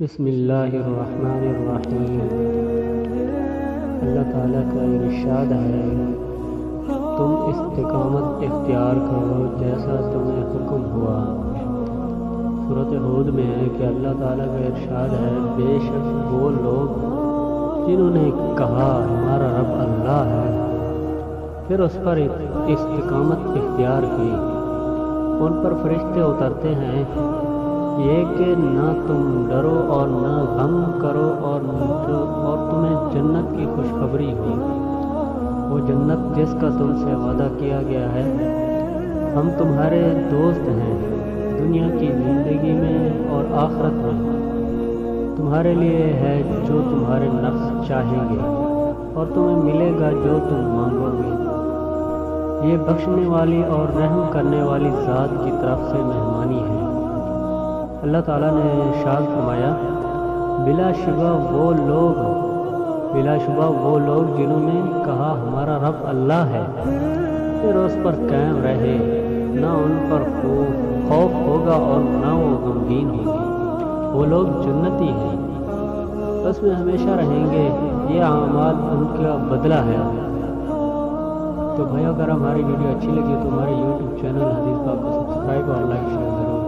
بسم اللہ الرحمن الرحیم۔ اللہ تعالیٰ کا ارشاد ہے، تم استقامت اختیار کرو جیسا تمہیں حکم ہوا۔ سورۃ ہود میں ہے کہ اللہ تعالیٰ کا ارشاد ہے، بے شک وہ لوگ جنہوں نے کہا ہمارا رب اللہ ہے، پھر اس پر استقامت اختیار کی، ان پر فرشتے اترتے ہیں یہ کہ نہ تم ڈرو اور نہ غم کرو اور تمہیں جنت کی خوشخبری ہو، وہ جنت جس کا تم سے وعدہ کیا گیا ہے۔ ہم تمہارے دوست ہیں دنیا کی زندگی میں اور آخرت میں، تمہارے لیے ہے جو تمہارے نفس چاہیں گے اور تمہیں ملے گا جو تم مانگو گے۔ یہ بخشنے والی اور رحم کرنے والی ذات کی طرف سے مہمانی ہے۔ اللہ تعالیٰ نے ارشاد فرمایا، بلا شبہ وہ لوگ جنہوں نے کہا ہمارا رب اللہ ہے، پھر اس پر قائم رہے، نہ ان پر خوف ہوگا اور نہ وہ غمگین ہوں گے، وہ لوگ جنتی ہیں، اس میں ہمیشہ رہیں گے، یہ اعمال ان کا بدلہ ہے۔ تو بھائیو، اگر ہماری ویڈیو اچھی لگی تو ہمارے YouTube چینل حدیث پاک کو سبسکرائب اور لائک شیئر ضرور